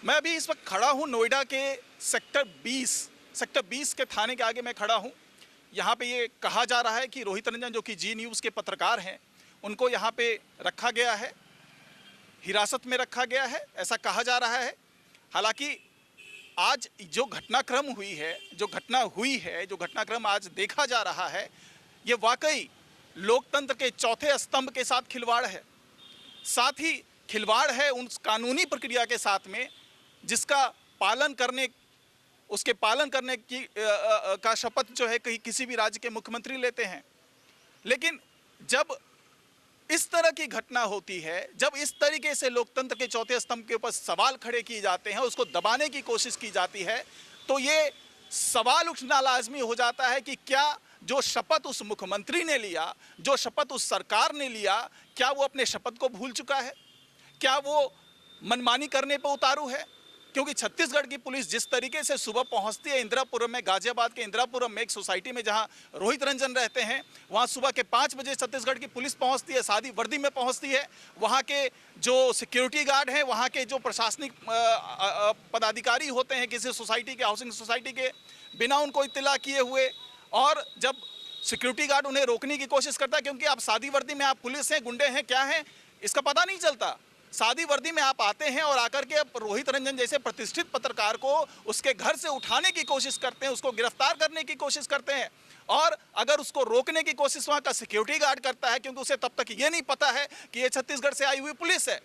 मैं अभी इस वक्त खड़ा हूँ नोएडा के सेक्टर 20 के थाने के आगे मैं खड़ा हूँ। यहाँ पे ये कहा जा रहा है कि रोहित रंजन जो कि जी न्यूज़ के पत्रकार हैं, उनको यहाँ पे रखा गया है, हिरासत में रखा गया है, ऐसा कहा जा रहा है। हालांकि आज जो घटनाक्रम हुई है, जो घटनाक्रम आज देखा जा रहा है, ये वाकई लोकतंत्र के चौथे स्तंभ के साथ खिलवाड़ है। साथ ही खिलवाड़ है उन कानूनी प्रक्रिया के साथ में जिसका पालन करने की का शपथ जो है किसी भी राज्य के मुख्यमंत्री लेते हैं। लेकिन जब इस तरह की घटना होती है, जब इस तरीके से लोकतंत्र के चौथे स्तंभ के ऊपर सवाल खड़े किए जाते हैं, उसको दबाने की कोशिश की जाती है, तो ये सवाल उठना लाजमी हो जाता है कि क्या जो शपथ उस मुख्यमंत्री ने लिया, जो शपथ उस सरकार ने लिया, क्या वो अपने शपथ को भूल चुका है? क्या वो मनमानी करने पर उतारू है? क्योंकि छत्तीसगढ़ की पुलिस जिस तरीके से सुबह पहुंचती है इंदिरापुरम में, गाजियाबाद के इंदिरापुरम में एक सोसाइटी में जहां रोहित रंजन रहते हैं, वहां सुबह के 5 बजे छत्तीसगढ़ की पुलिस पहुंचती है, सादी वर्दी में पहुंचती है। वहां के जो सिक्योरिटी गार्ड हैं, वहां के जो प्रशासनिक पदाधिकारी होते हैं किसी सोसाइटी के, हाउसिंग सोसाइटी के, बिना उनको इत्तला किए हुए, और जब सिक्योरिटी गार्ड उन्हें रोकने की कोशिश करता है, क्योंकि आप सादी वर्दी में, आप पुलिस हैं, गुंडे हैं, क्या हैं, इसका पता नहीं चलता। सादी वर्दी में आप आते हैं और आकर के रोहित रंजन जैसे प्रतिष्ठित पत्रकार को उसके घर से उठाने की कोशिश करते हैं, उसको गिरफ्तार करने की कोशिश करते हैं। और अगर उसको रोकने की कोशिश वहां का सिक्योरिटी गार्ड करता है, क्योंकि उसे तब तक ये नहीं पता है कि ये छत्तीसगढ़ से आई हुई पुलिस है,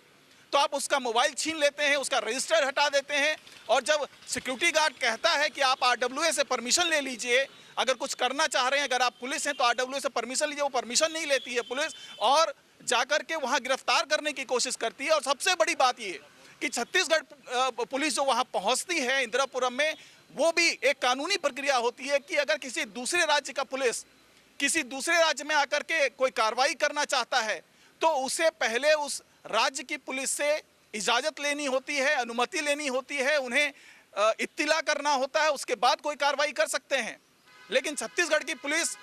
तो आप उसका मोबाइल छीन लेते हैं, उसका रजिस्टर हटा देते हैं। और जब सिक्योरिटी गार्ड कहता है कि आप RWA से परमिशन ले लीजिए, अगर कुछ करना चाह रहे हैं, अगर आप पुलिस हैं तो RWA से परमिशन लीजिए, वो परमिशन नहीं लेती है पुलिस, और जाकर के वहां गिरफ्तार करने की कोशिश करती है। और सबसे बड़ी बात ये कि छत्तीसगढ़ पुलिस जो वहां पहुंचती है इंदिरापुरम में, वो भी एक कानूनी प्रक्रिया होती है कि अगर किसी दूसरे राज्य का पुलिस किसी दूसरे राज्य में आकर के कोई कार्रवाई करना चाहता है, तो उसे पहले उस राज्य की पुलिस से इजाजत लेनी होती है, अनुमति लेनी होती है, उन्हें इत्तिला करना होता है, उसके बाद कोई कार्रवाई कर सकते हैं। लेकिन छत्तीसगढ़ की पुलिस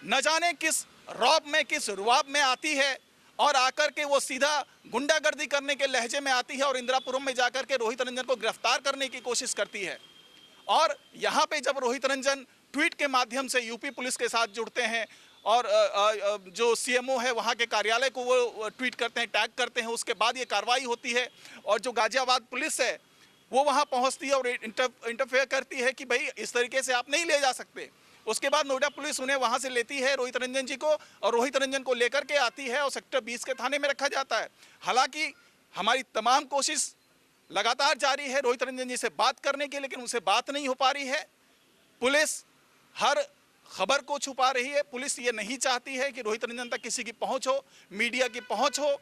न जाने किस रौब में, किस रुआब में आती है, और आकर के वो सीधा गुंडागर्दी करने के लहजे में आती है और इंदिरापुरम में जाकर के रोहित रंजन को गिरफ्तार करने की कोशिश करती है। और यहाँ पे जब रोहित रंजन ट्वीट के माध्यम से यूपी पुलिस के साथ जुड़ते हैं और जो CMO है वहाँ के कार्यालय को वो ट्वीट करते हैं, टैग करते हैं, उसके बाद ये कार्रवाई होती है। और जो गाजियाबाद पुलिस है वो वहाँ पहुँचती है और इंटरफेयर करती है कि भाई इस तरीके से आप नहीं ले जा सकते। उसके बाद नोएडा पुलिस उन्हें वहां से लेती है, रोहित रंजन जी को, और रोहित रंजन को लेकर के आती है और सेक्टर 20 के थाने में रखा जाता है। हालांकि हमारी तमाम कोशिश लगातार जारी है रोहित रंजन जी से बात करने की, लेकिन उनसे बात नहीं हो पा रही है। पुलिस हर खबर को छुपा रही है। पुलिस ये नहीं चाहती है कि रोहित रंजन तक किसी की पहुंच हो, मीडिया की पहुंच हो।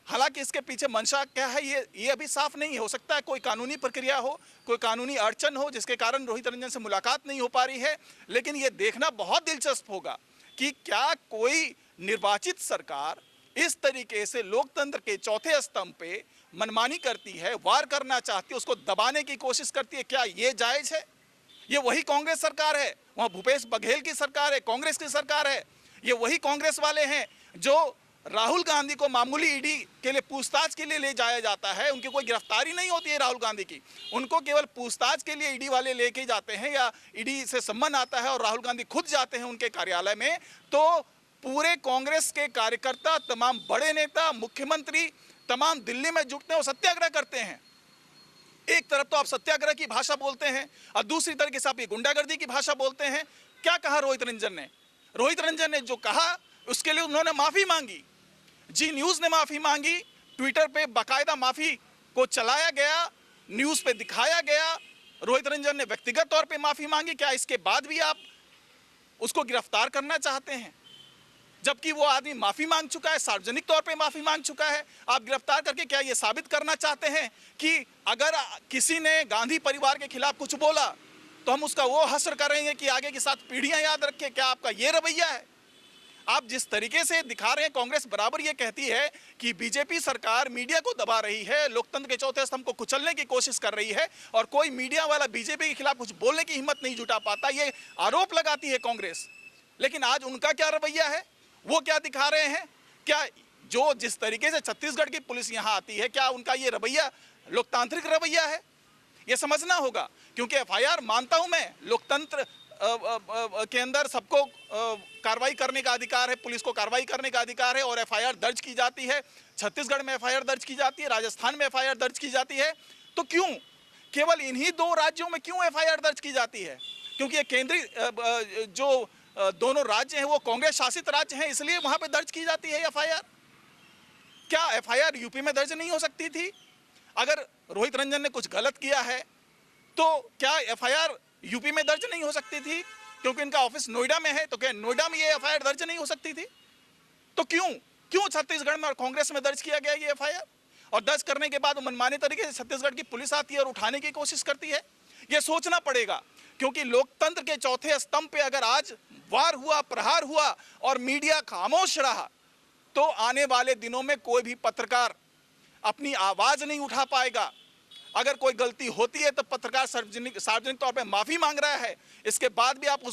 हालांकि इसके पीछे मंशा क्या है ये अभी साफ नहीं हो सकता है। कोई कानूनी प्रक्रिया हो, कोई कानूनी अड़चन हो जिसके कारण रोहित रंजन से मुलाकात नहीं हो पा रही है। लेकिन ये देखना बहुत दिलचस्प होगा कि क्या कोई निर्वाचित सरकार इस तरीके से लोकतंत्र के चौथे स्तंभ पे मनमानी करती है, वार करना चाहती है, उसको दबाने की कोशिश करती है, क्या ये जायज है? ये वही कांग्रेस सरकार है, वहाँ भूपेश बघेल की सरकार है, कांग्रेस की सरकार है। ये वही कांग्रेस वाले हैं जो राहुल गांधी को मामूली ईडी के लिए पूछताछ के लिए ले जाया जाता है। उनकी कोई गिरफ्तारी नहीं होती है राहुल गांधी की, उनको केवल पूछताछ के लिए ईडी वाले लेके जाते हैं, या ईडी से सम्मन आता है और राहुल गांधी खुद जाते हैं उनके कार्यालय में, तो पूरे कांग्रेस के कार्यकर्ता, तमाम बड़े नेता, मुख्यमंत्री तमाम दिल्ली में जुटते हैं और सत्याग्रह करते हैं। एक तरफ तो आप सत्याग्रह की भाषा बोलते हैं और दूसरी तरीके से आप ये गुंडागर्दी की भाषा बोलते हैं। क्या कहा रोहित रंजन ने? रोहित रंजन ने जो कहा उसके लिए उन्होंने माफी मांगी, जी न्यूज़ ने माफ़ी मांगी, ट्विटर पे बाकायदा माफ़ी को चलाया गया, न्यूज़ पे दिखाया गया, रोहित रंजन ने व्यक्तिगत तौर पे माफ़ी मांगी। क्या इसके बाद भी आप उसको गिरफ्तार करना चाहते हैं? जबकि वो आदमी माफ़ी मांग चुका है, सार्वजनिक तौर पे माफ़ी मांग चुका है। आप गिरफ्तार करके क्या ये साबित करना चाहते हैं कि अगर किसी ने गांधी परिवार के खिलाफ कुछ बोला तो हम उसका वो हश्र करेंगे कि आगे की 7 पीढ़ियाँ याद रखें? क्या आपका ये रवैया है? आप जिस तरीके से दिखा रहे हैं, कांग्रेस बराबर ये कहती है कि बीजेपी सरकार मीडिया को दबा रही है, लोकतंत्र के चौथे स्तंभ को कुचलने की कोशिश कर रही है, और कोई मीडिया वाला बीजेपी के खिलाफ कुछ बोलने की हिम्मत नहीं जुटा पाता, ये आरोप लगाती है कांग्रेस। लेकिन आज उनका क्या रवैया है, वो क्या दिखा रहे हैं? क्या जो जिस तरीके से छत्तीसगढ़ की पुलिस यहाँ आती है, क्या उनका ये रवैया लोकतांत्रिक रवैया है? ये समझना होगा, क्योंकि एफआईआर मानता हूं मैं, लोकतंत्र के अंदर सबको कार्रवाई करने का अधिकार है, पुलिस को कार्रवाई करने का अधिकार है और एफआईआर दर्ज की जाती है। छत्तीसगढ़ में एफआईआर दर्ज की जाती है, राजस्थान में एफआईआर दर्ज की जाती है। तो क्यों केवल इन्हीं दो राज्यों में क्यों एफआईआर दर्ज की जाती है? क्योंकि ये केंद्रीय जो दोनों राज्य हैं वो कांग्रेस शासित राज्य हैं, इसलिए वहां पे दर्ज की जाती है एफआईआर। क्या एफआईआर यूपी में दर्ज नहीं हो सकती थी? अगर रोहित रंजन ने कुछ गलत किया है तो क्या एफआईआर यूपी में दर्ज नहीं हो सकती थी? क्योंकि इनका ऑफिस नोएडा में है, तो क्या नोएडा में ये एफआईआर दर्ज नहीं हो सकती थी? तो क्यों छत्तीसगढ़ में और कांग्रेस में दर्ज किया गया ये एफआईआर? और दर्ज करने के बाद मनमाने तरीके से छत्तीसगढ़ की पुलिस आती है और उठाने की कोशिश करती है। ये सोचना पड़ेगा, क्योंकि लोकतंत्र के चौथे स्तंभ पे अगर आज वार हुआ, प्रहार हुआ और मीडिया खामोश रहा, तो आने वाले दिनों में कोई भी पत्रकार अपनी आवाज नहीं उठा पाएगा। अगर कोई गलती होती है तो पत्रकार सार्वजनिक तौर पे माफी मांग रहा है, इसके बाद भी आप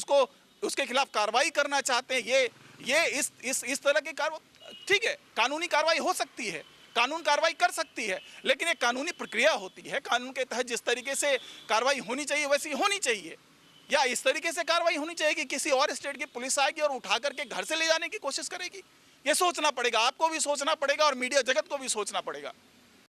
उसके खिलाफ कार्रवाई करना चाहते हैं। ये इस तरह की कार्रवाई, ठीक है, कानूनी कार्रवाई हो सकती है, कानून कार्रवाई कर सकती है, लेकिन एक कानूनी प्रक्रिया होती है। कानून के तहत जिस तरीके से कार्रवाई होनी चाहिए वैसी होनी चाहिए, या इस तरीके से कार्रवाई होनी चाहिए कि किसी और स्टेट की पुलिस आएगी और उठा करके घर से ले जाने की कोशिश करेगी? ये सोचना पड़ेगा, आपको भी सोचना पड़ेगा और मीडिया जगत को भी सोचना पड़ेगा।